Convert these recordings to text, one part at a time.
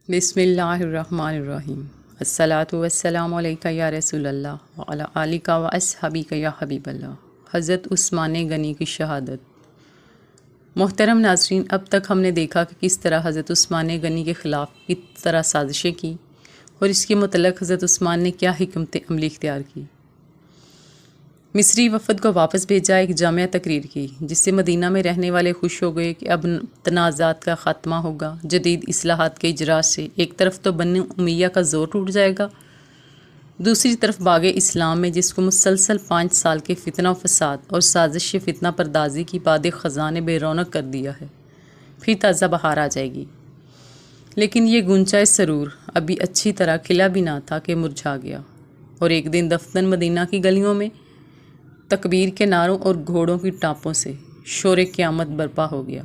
بسم اللہ الرحمن الرحیم۔ الصلاۃ والسلام علیکہ یا رسول اللہ وعلی آلک و اصحابک یا حبیب اللہ۔ حضرت عثمان غنی کی شہادت۔ محترم ناظرین، اب تک ہم نے دیکھا کہ کس طرح حضرت عثمان غنی کے خلاف کس طرح سازشیں کی اور اس کے متعلق حضرت عثمان نے کیا حکمت عملی اختیار کی۔ مصری وفد کو واپس بھیجا، ایک جامعہ تقریر کی جس سے مدینہ میں رہنے والے خوش ہو گئے کہ اب تنازعات کا خاتمہ ہوگا۔ جدید اصلاحات کے اجراء سے ایک طرف تو بنو امیہ کا زور ٹوٹ جائے گا، دوسری طرف باغ اسلام میں جس کو مسلسل 5 سال کے فتنہ و فساد اور سازش فتنہ پردازی کی باد خزاں نے بے رونق کر دیا ہے، پھر تازہ بہار آ جائے گی۔ لیکن یہ گونچہ سرور ابھی اچھی طرح کھلا بھی نہ تھا کہ مرجھا گیا، اور ایک دن دفتن مدینہ کی گلیوں میں تکبیر کے نعروں اور گھوڑوں کی ٹاپوں سے شور قیامت برپا ہو گیا۔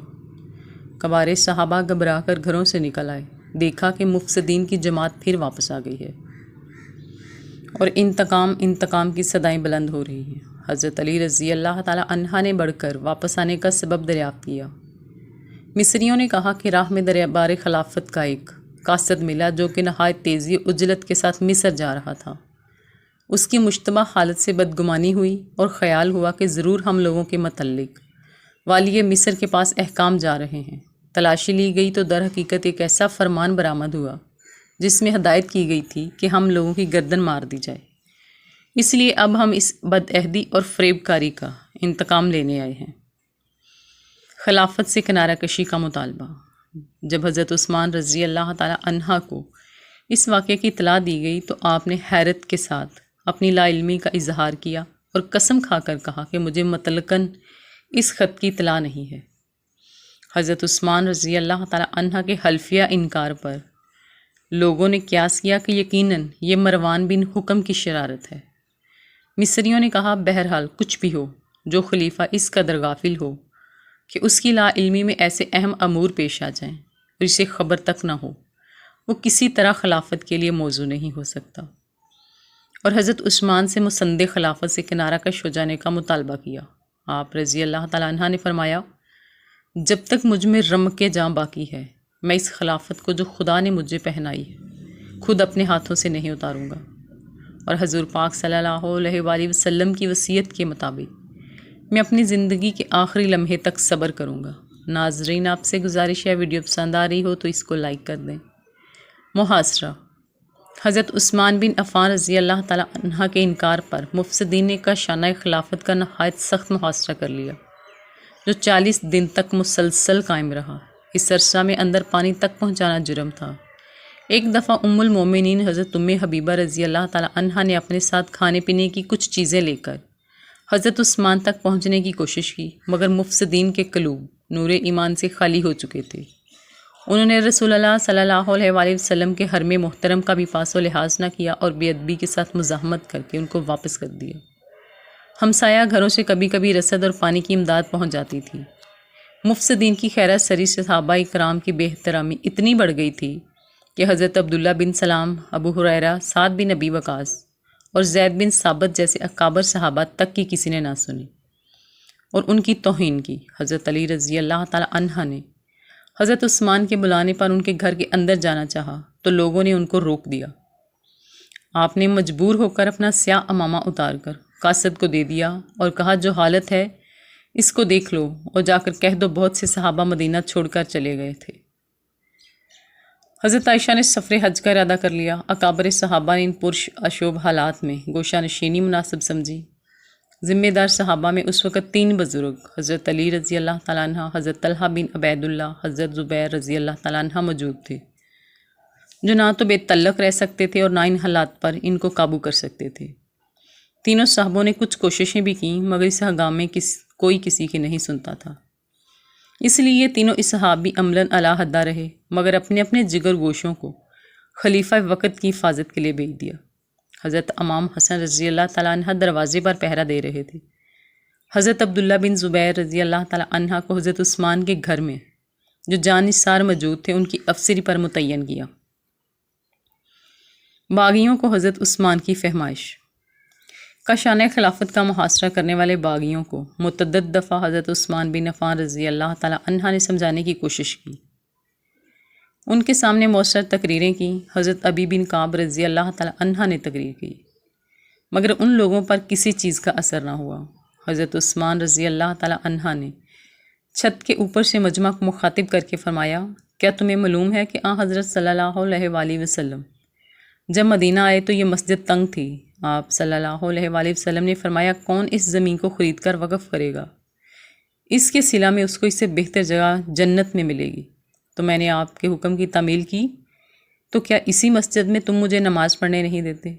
کبار صحابہ گھبرا کر گھروں سے نکل آئے، دیکھا کہ مفسدین کی جماعت پھر واپس آ گئی ہے اور انتقام کی صدائیں بلند ہو رہی ہیں۔ حضرت علی رضی اللہ تعالی عنہ نے بڑھ کر واپس آنے کا سبب دریافت کیا۔ مصریوں نے کہا کہ راہ میں دربار خلافت کا ایک قاصد ملا جو کہ نہایت تیزی و عجلت کے ساتھ مصر جا رہا تھا۔ اس کی مشتبہ حالت سے بدگمانی ہوئی اور خیال ہوا کہ ضرور ہم لوگوں کے متعلق والی مصر کے پاس احکام جا رہے ہیں۔ تلاشی لی گئی تو در حقیقت ایک ایسا فرمان برآمد ہوا جس میں ہدایت کی گئی تھی کہ ہم لوگوں کی گردن مار دی جائے۔ اس لیے اب ہم اس بدعہدی اور فریب کاری کا انتقام لینے آئے ہیں۔ خلافت سے کنارہ کشی کا مطالبہ۔ جب حضرت عثمان رضی اللہ تعالی عنہ کو اس واقعے کی اطلاع دی گئی تو آپ نے حیرت کے ساتھ اپنی لا علمی کا اظہار کیا اور قسم کھا کر کہا کہ مجھے مطلقاً اس خط کی اطلاع نہیں ہے۔ حضرت عثمان رضی اللہ تعالی عنہ کے حلفیہ انکار پر لوگوں نے قیاس کیا کہ یقیناً یہ مروان بن حکم کی شرارت ہے۔ مصریوں نے کہا بہرحال کچھ بھی ہو، جو خلیفہ اس قدر غافل ہو کہ اس کی لا علمی میں ایسے اہم امور پیش آ جائیں اور اسے خبر تک نہ ہو، وہ کسی طرح خلافت کے لیے موزوں نہیں ہو سکتا، اور حضرت عثمان سے مسند خلافت سے کنارہ کش ہو جانے کا مطالبہ کیا۔ آپ رضی اللہ تعالیٰ عنہ نے فرمایا، جب تک مجھ میں رمق جاں باقی ہے، میں اس خلافت کو جو خدا نے مجھے پہنائی ہے خود اپنے ہاتھوں سے نہیں اتاروں گا، اور حضور پاک صلی اللہ علیہ وآلہ وسلم کی وصیت کے مطابق میں اپنی زندگی کے آخری لمحے تک صبر کروں گا۔ ناظرین، آپ سے گزارش ہے ویڈیو پسند آ رہی ہو تو اس کو لائک کر دیں۔ محاصرہ۔ حضرت عثمان بن عفان رضی اللہ تعالیٰ عنہ کے انکار پر مفسدین نے کا شانہ خلافت کا نہایت سخت محاصرہ کر لیا، جو 40 دن تک مسلسل قائم رہا۔ اس عرصہ میں اندر پانی تک پہنچانا جرم تھا۔ ایک دفعہ ام المومنین حضرت ام حبیبہ رضی اللہ تعالیٰ عنہ نے اپنے ساتھ کھانے پینے کی کچھ چیزیں لے کر حضرت عثمان تک پہنچنے کی کوشش کی، مگر مفسدین کے قلوب نور ایمان سے خالی ہو چکے تھے۔ انہوں نے رسول اللہ صلی اللہ علیہ وآلہ وسلم کے حرم محترم کا بھی پاس و لحاظ نہ کیا اور بے ادبی کے ساتھ مزاحمت کر کے ان کو واپس کر دیا۔ ہمسایہ گھروں سے کبھی کبھی رسد اور پانی کی امداد پہنچ جاتی تھی۔ مفسدین کی خیرات سری سے صحابہ کرام کی بے احترامی اتنی بڑھ گئی تھی کہ حضرت عبداللہ بن سلام، ابو ہریرہ، سعد بن ابی وقاص اور زید بن ثابت جیسے اکابر صحابہ تک کی کسی نے نہ سنی اور ان کی توہین کی۔ حضرت علی رضی اللہ تعالی عنہ نے حضرت عثمان کے بلانے پر ان کے گھر کے اندر جانا چاہا تو لوگوں نے ان کو روک دیا۔ آپ نے مجبور ہو کر اپنا سیاہ عمامہ اتار کر قاصد کو دے دیا اور کہا جو حالت ہے اس کو دیکھ لو اور جا کر کہہ دو بہت سے صحابہ مدینہ چھوڑ کر چلے گئے تھے۔ حضرت عائشہ نے سفر حج کا ارادہ کر لیا۔ اکابر صحابہ نے ان پرش اشوب حالات میں گوشہ نشینی مناسب سمجھی۔ ذمہ دار صحابہ میں اس وقت 3 بزرگ حضرت علی رضی اللہ تعالیٰ عنہ، حضرت طلحہ بن عبید اللہ، حضرت زبیر رضی اللہ تعالیٰ عنہ موجود تھے، جو نہ تو بے تعلق رہ سکتے تھے اور نہ ان حالات پر ان کو قابو کر سکتے تھے۔ تینوں صحابوں نے کچھ کوششیں بھی کیں مگر اس ہنگام میں کوئی کسی کی نہیں سنتا تھا۔ اس لیے یہ تینوں صحابی عملاً علی حدہ رہے مگر اپنے اپنے جگر گوشوں کو خلیفہ وقت کی حفاظت کے لیے بھیج دیا۔ حضرت امام حسن رضی اللہ تعالیٰ عنہ دروازے پر پہرا دے رہے تھے۔ حضرت عبداللہ بن زبیر رضی اللہ تعالیٰ عنہ کو حضرت عثمان کے گھر میں جو جان نثار موجود تھے ان کی افسری پر متعین کیا۔ باغیوں کو حضرت عثمان کی فہمائش۔ کاشانہ خلافت کا محاصرہ کرنے والے باغیوں کو متعدد دفعہ حضرت عثمان بن عفان رضی اللہ تعالیٰ عنہ نے سمجھانے کی کوشش کی۔ ان کے سامنے مؤثر تقریریں کیں۔ حضرت ابی بن کعب رضی اللہ تعالیٰ عنہ نے تقریر کی، مگر ان لوگوں پر کسی چیز کا اثر نہ ہوا۔ حضرت عثمان رضی اللہ تعالیٰ عنہ نے چھت کے اوپر سے مجمع کو مخاطب کر کے فرمایا، کیا تمہیں معلوم ہے کہ حضرت صلی اللہ علیہ وآلہ وسلم جب مدینہ آئے تو یہ مسجد تنگ تھی؟ آپ صلی اللہ علیہ وآلہ وسلم نے فرمایا، کون اس زمین کو خرید کر وقف کرے گا؟ اس کے صلہ میں اس کو اس سے بہتر جگہ جنت میں ملے گی۔ تو میں نے آپ کے حکم کی تعمیل کی، تو کیا اسی مسجد میں تم مجھے نماز پڑھنے نہیں دیتے؟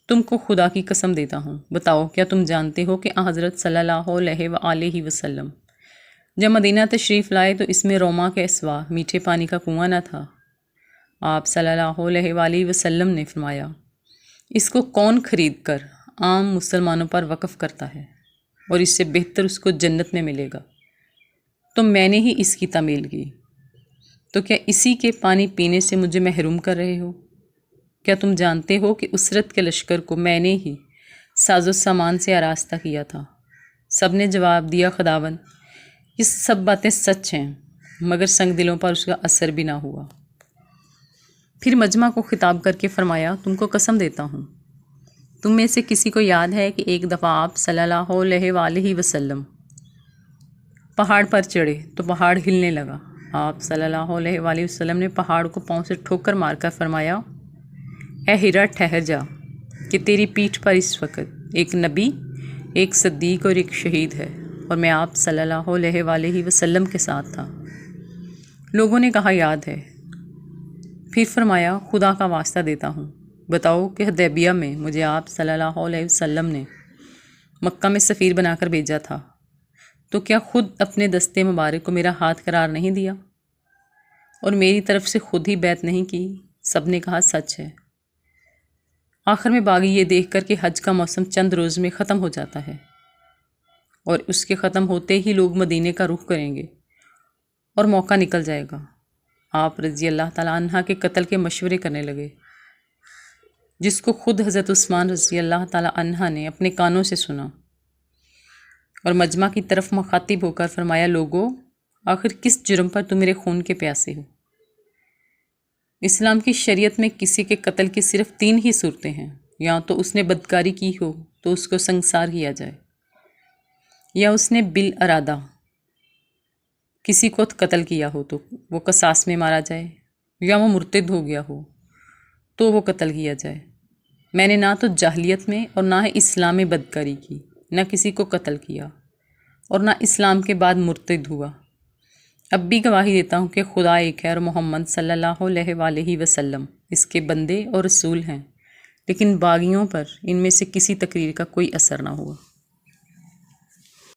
تم کو خدا کی قسم دیتا ہوں، بتاؤ کیا تم جانتے ہو کہ حضرت صلی اللہ علیہ وآلہ وسلم جب مدینہ تشریف لائے تو اس میں روما کے سوا میٹھے پانی کا کنواں نہ تھا؟ آپ صلی اللہ علیہ وآلہ وسلم نے فرمایا، اس کو کون خرید کر عام مسلمانوں پر وقف کرتا ہے اور اس سے بہتر اس کو جنت میں ملے گا؟ تو میں نے ہی اس کی تعمیل کی، تو کیا اسی کے پانی پینے سے مجھے محروم کر رہے ہو؟ کیا تم جانتے ہو کہ اسرت کے لشکر کو میں نے ہی ساز و سامان سے آراستہ کیا تھا؟ سب نے جواب دیا، خداوند یہ سب باتیں سچ ہیں، مگر سنگ دلوں پر اس کا اثر بھی نہ ہوا۔ پھر مجمع کو خطاب کر کے فرمایا، تم کو قسم دیتا ہوں، تم میں سے کسی کو یاد ہے کہ ایک دفعہ آپ صلی اللہ علیہ وآلہ وسلم پہاڑ پر چڑھے تو پہاڑ ہلنے لگا؟ آپ صلی اللہ علیہ وآلہ وسلم نے پہاڑ کو پاؤں سے ٹھوکر مار کر فرمایا، اے ہیرا ٹھہر جا، کہ تیری پیٹھ پر اس وقت ایک نبی، ایک صدیق اور ایک شہید ہے، اور میں آپ صلی اللہ علیہ وآلہ وسلم کے ساتھ تھا۔ لوگوں نے کہا، یاد ہے۔ پھر فرمایا، خدا کا واسطہ دیتا ہوں، بتاؤ کہ حدیبیہ میں مجھے آپ صلی اللہ علیہ وسلم نے مکہ میں سفیر بنا کر بھیجا تھا، تو کیا خود اپنے دستے مبارک کو میرا ہاتھ قرار نہیں دیا اور میری طرف سے خود ہی بیعت نہیں کی؟ سب نے کہا، سچ ہے۔ آخر میں باغی یہ دیکھ کر کہ حج کا موسم چند روز میں ختم ہو جاتا ہے اور اس کے ختم ہوتے ہی لوگ مدینے کا رخ کریں گے اور موقع نکل جائے گا، آپ رضی اللہ تعالیٰ عنہ کے قتل کے مشورے کرنے لگے، جس کو خود حضرت عثمان رضی اللہ تعالیٰ عنہ نے اپنے کانوں سے سنا، اور مجمع کی طرف مخاطب ہو کر فرمایا، لوگو، آخر کس جرم پر تم میرے خون کے پیاسے ہو؟ اسلام کی شریعت میں کسی کے قتل کی صرف 3 ہی صورتیں ہیں، یا تو اس نے بدکاری کی ہو تو اس کو سنگسار کیا جائے، یا اس نے بالارادہ کسی کو قتل کیا ہو تو وہ قصاص میں مارا جائے، یا وہ مرتد ہو گیا ہو تو وہ قتل کیا جائے۔ میں نے نہ تو جاہلیت میں اور نہ اسلام میں بدکاری کی، نہ کسی کو قتل کیا اور نہ اسلام کے بعد مرتد ہوا۔ اب بھی گواہی دیتا ہوں کہ خدا ایک ہے اور محمد صلی اللہ علیہ وآلہ وسلم اس کے بندے اور رسول ہیں، لیکن باغیوں پر ان میں سے کسی تقریر کا کوئی اثر نہ ہوا۔